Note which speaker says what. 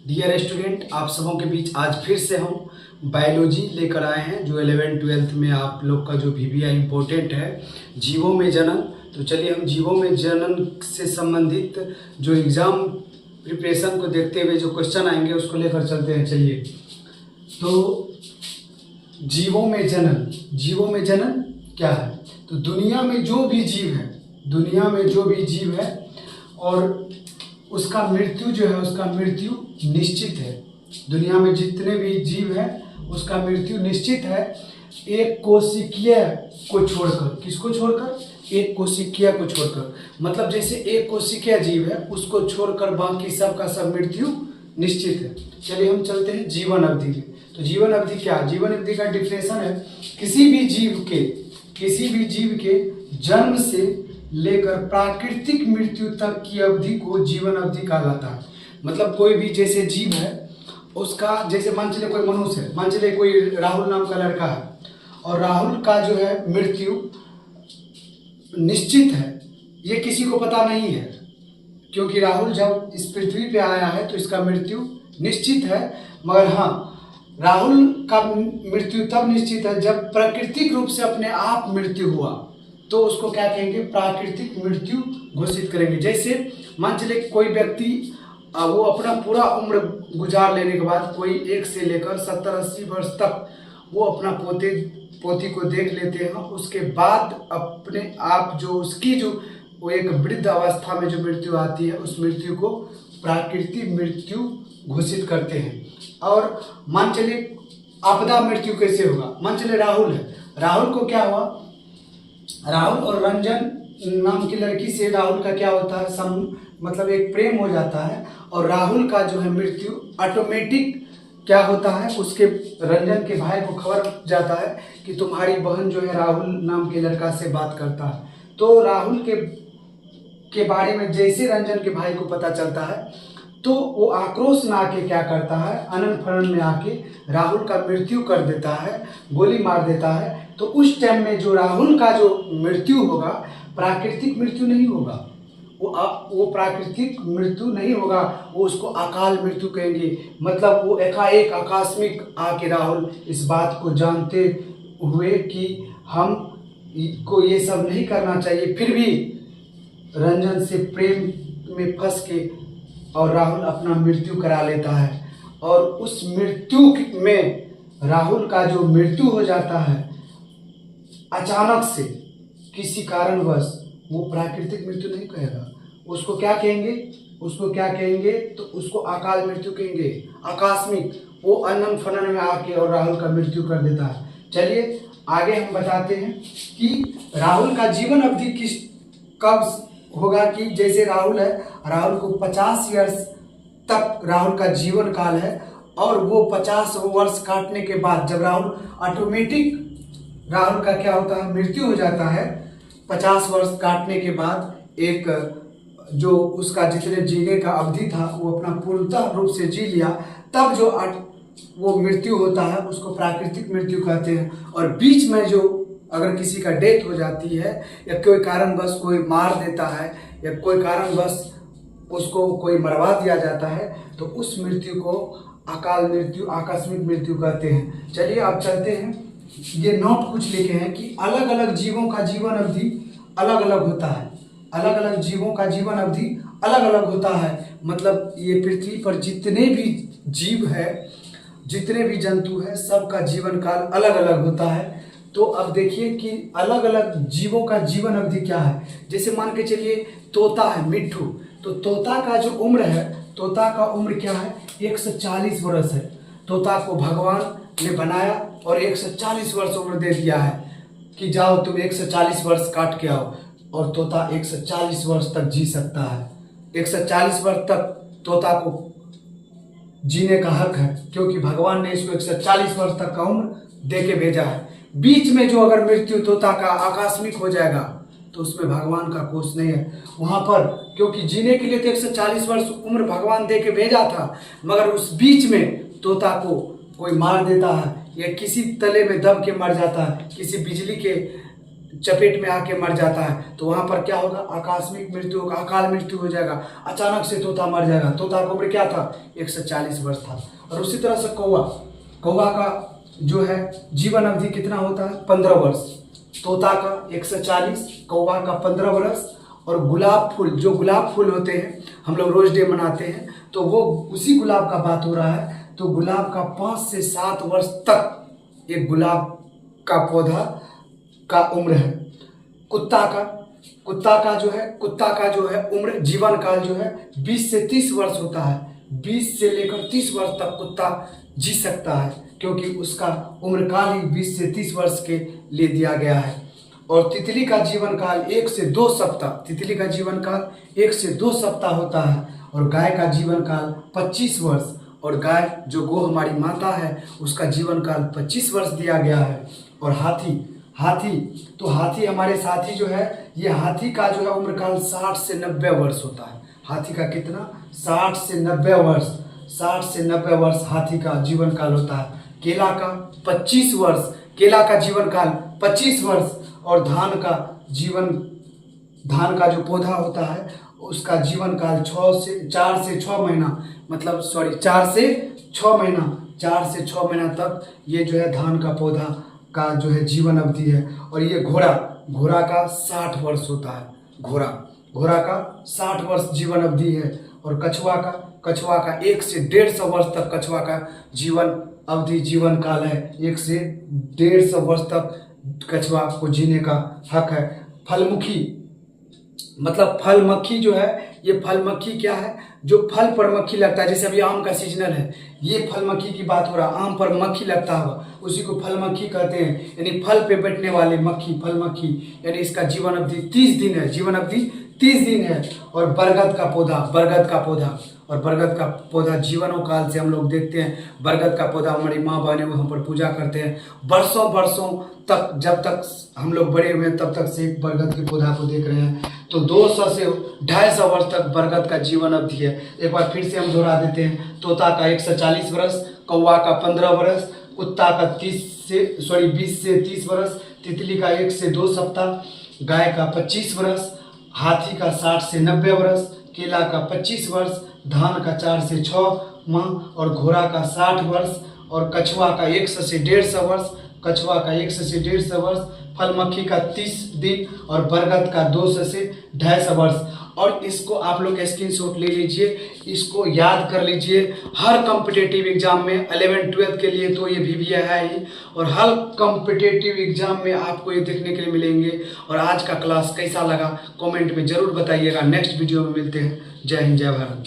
Speaker 1: Dear student, आप सबों के बीच आज फिर से हम बायोलॉजी लेकर आए हैं। जो 11th-12th में आप लोग का जो वीवीआई इम्पोर्टेंट है, जीवों में जनन। तो चलिए हम जीवों में जनन से संबंधित जो एग्ज़ाम प्रिपरेशन को देखते हुए जो क्वेश्चन आएंगे उसको लेकर चलते हैं। चलिए, तो जीवों में जनन क्या है? तो दुनिया में जो भी जीव है और उसका मृत्यु जो है, उसका मृत्यु निश्चित है। दुनिया में जितने भी जीव हैं उसका मृत्यु निश्चित है, एक कोशिकीय को छोड़कर। किसको छोड़कर? एक कोशिकीय को छोड़कर। मतलब जैसे एक कोशिकीय जीव है, उसको छोड़कर बाकी सब का सब मृत्यु निश्चित है। चलिए हम चलते हैं जीवन अवधि में। तो जीवन अवधि क्या? जीवन अवधि का डिफिनेशन है किसी भी जीव के जन्म से लेकर प्राकृतिक मृत्यु तक की अवधि को जीवन अवधि कहा जाता है। मतलब कोई भी जैसे जीव है उसका, जैसे मान चलिए कोई मनुष्य है, मान चलिए कोई राहुल नाम का लड़का है और राहुल का जो है मृत्यु निश्चित है, ये किसी को पता नहीं है, क्योंकि राहुल जब इस पृथ्वी पे आया है तो इसका मृत्यु निश्चित है। मगर हाँ, राहुल का मृत्यु तब निश्चित है जब प्राकृतिक रूप से अपने आप मृत्यु हुआ, तो उसको क्या कहेंगे? प्राकृतिक मृत्यु घोषित करेंगे। जैसे मान चलिए कोई व्यक्ति वो अपना पूरा उम्र गुजार लेने के बाद, कोई 1 से लेकर 70-80 वर्ष तक वो अपना पोती को देख लेते हैं, उसके बाद अपने आप जो उसकी जो वो एक वृद्ध अवस्था में जो मृत्यु आती है, उस मृत्यु को प्राकृतिक मृत्यु घोषित करते हैं। और मान चलिए आपदा मृत्यु कैसे होगा? मान चलिए राहुल है, राहुल को क्या हुआ? राहुल और रंजन नाम की लड़की से राहुल का क्या होता है? मतलब एक प्रेम हो जाता है और राहुल का जो है मृत्यु ऑटोमेटिक क्या होता है? उसके रंजन के भाई को खबर जाता है कि तुम्हारी बहन जो है राहुल नाम के लड़का से बात करता है। तो राहुल के बारे में जैसे रंजन के भाई को पता चलता है, तो वो आक्रोश में आके क्या करता है? अनन फनन में आके राहुल का मृत्यु कर देता है, गोली मार देता है। तो उस टाइम में जो राहुल का जो मृत्यु होगा, प्राकृतिक मृत्यु नहीं होगा, वो प्राकृतिक मृत्यु नहीं होगा, वो उसको अकाल मृत्यु कहेंगे। मतलब वो एकाएक आकस्मिक आके राहुल इस बात को जानते हुए कि हम को ये सब नहीं करना चाहिए, फिर भी रंजन से प्रेम में फंस के और राहुल अपना मृत्यु करा लेता है। और उस मृत्यु में राहुल का जो मृत्यु हो जाता है अचानक से किसी कारणवश, वो प्राकृतिक मृत्यु नहीं कहेगा, उसको क्या कहेंगे? तो उसको अकाल मृत्यु कहेंगे, आकस्मिक। वो अनन फनन में आके और राहुल का मृत्यु कर देता है। चलिए आगे हम बताते हैं कि राहुल का जीवन अवधि कब होगा। कि जैसे राहुल है, राहुल को 50 वर्ष तक राहुल का जीवन काल है, और वो 50 वर्ष काटने के बाद जब राहुल का क्या होता है? मृत्यु हो जाता है। 50 वर्ष काटने के बाद एक जो उसका जितने जीने का अवधि था वो अपना पूर्णतः रूप से जी लिया, तब जो वो मृत्यु होता है उसको प्राकृतिक मृत्यु कहते हैं। और बीच में जो अगर किसी का डेथ हो जाती है या कोई कारणवश कोई मार देता है या कोई कारणवश उसको कोई मरवा दिया जाता है, तो उस मृत्यु को अकाल मृत्यु, आकस्मिक मृत्यु कहते हैं। चलिए अब चलते हैं। ये नोट कुछ लिखे हैं कि अलग अलग जीवों का जीवन अवधि अलग अलग होता है। अलग अलग जीवों का जीवन अवधि अलग अलग होता है। मतलब ये पृथ्वी पर जितने भी जीव है, जितने भी जंतु है, सबका जीवन काल अलग अलग होता है। तो अब देखिए कि अलग अलग जीवों का जीवन अवधि क्या है। जैसे मान के चलिए तोता है, मिट्ठू, तो तोता का जो उम्र है, तोता का उम्र क्या है? 140 वर्ष है। तोता को भगवान ने बनाया और 140 वर्ष उम्र दे दिया है कि जाओ तुम 140 वर्ष काट के आओ, और तोता 140 वर्ष तक जी सकता है। 140 वर्ष तक तोता को जीने का हक है, क्योंकि भगवान ने इसको 140 वर्ष तक का उम्र दे के भेजा है। बीच में जो अगर मृत्यु तोता का आकस्मिक हो जाएगा तो उसमें भगवान का कोष नहीं है वहाँ पर, क्योंकि जीने के लिए तो 140 वर्ष उम्र भगवान दे के भेजा था, मगर उस बीच में तोता को कोई मार देता है या किसी तले में दब के मर जाता है, किसी बिजली के चपेट में आके मर जाता है तो वहाँ पर क्या होगा, आकस्मिक मृत्यु होगा, अकाल मृत्यु हो जाएगा, अचानक से तोता मर जाएगा। तोता का उम्र क्या था, 140 वर्ष था। और उसी तरह से कौवा का जो है जीवन अवधि कितना होता है, 15 वर्ष। तोता का 140, कौवा का 15 वर्ष। और गुलाब फूल, जो गुलाब फूल होते हैं हम लोग रोज डे मनाते हैं, तो वो उसी गुलाब का बात हो रहा है। तो गुलाब का 5 से 7 वर्ष तक एक गुलाब का पौधा का उम्र है। कुत्ता का जो है उम्र, जीवन काल जो है 20 से 30 वर्ष होता है। 20 से लेकर 30 वर्ष तक कुत्ता जी सकता है, क्योंकि उसका उम्र काल ही 20 से 30 वर्ष के लिए दिया गया है। और तितली का जीवन काल 1 से 2 सप्ताह, तितली का जीवन काल 1 से 2 सप्ताह होता है। और गाय का जीवन काल 25 वर्ष। और गाय जो गो हमारी माता है उसका जीवन काल 25 वर्ष दिया गया है। और हाथी हमारे साथी जो है, ये हाथी का जो है उम्र काल 60 से 90 वर्ष होता है। हाथी का कितना, 60 से 90 वर्ष। 60 से 90 वर्ष हाथी का जीवन काल होता है। केला का 25 वर्ष, केला का जीवन काल 25 वर्ष। और धान का जो पौधा होता है उसका जीवन काल 4 से 6 महीना, मतलब 4 से 6 महीना तक ये जो है धान का पौधा का जो है जीवन अवधि है। और ये घोड़ा का 60 वर्ष होता है। घोड़ा का 60 वर्ष जीवन अवधि है। और कछुआ का 1 से 150 वर्ष तक कछुआ का जीवन काल है। 1 से 150 वर्ष तक कछुआ को जीने का हक है। फल मक्खी जो है, ये फल मक्खी क्या है, जो फल पर मक्खी लगता है। जैसे अभी आम का सीजनल है, ये फल मक्खी की बात हो रहा है, आम पर मक्खी लगता होगा, उसी को फल मक्खी कहते हैं। यानी फल पे बैठने वाले मक्खी, फल मक्खी। यानी इसका जीवन अवधि 30 दिन है, जीवन अवधि 30 दिन है। और बरगद का पौधा जीवनों काल से हम लोग देखते हैं। बरगद का पौधा हमारी माँ बहनें वहाँ पर पूजा करते हैं वर्षों तक, जब तक हम लोग बड़े हुए तब तक से बरगद के पौधा को देख रहे हैं। तो 200 से 250 वर्ष तक बरगद का जीवन अवधि है। एक बार फिर से हम दोहरा देते हैं। तोता का 140 वर्ष, कौवा का 15 वर्ष, कुत्ता का 20 से 30 वर्ष, तितली का 1 से 2 सप्ताह, गाय का 25 वर्ष, हाथी का 60 से 90 वर्ष, केला का 25 वर्ष, धान का 4 से 6 माह, और घोड़ा का 60 वर्ष, और कछुआ का 100 से 150 वर्ष, फल मक्खी का 30 दिन, और बरगद का 200 से 250 वर्ष। और इसको आप लोग स्क्रीनशॉट ले लीजिए, इसको याद कर लीजिए। हर कॉम्पिटिटिव एग्जाम में 11-12 के लिए तो ये VBA है ही, और हर कॉम्पिटिटिव एग्जाम में आपको ये देखने के लिए मिलेंगे। और आज का क्लास कैसा लगा कमेंट में ज़रूर बताइएगा। नेक्स्ट वीडियो में मिलते हैं। जय हिंद, जय भारत।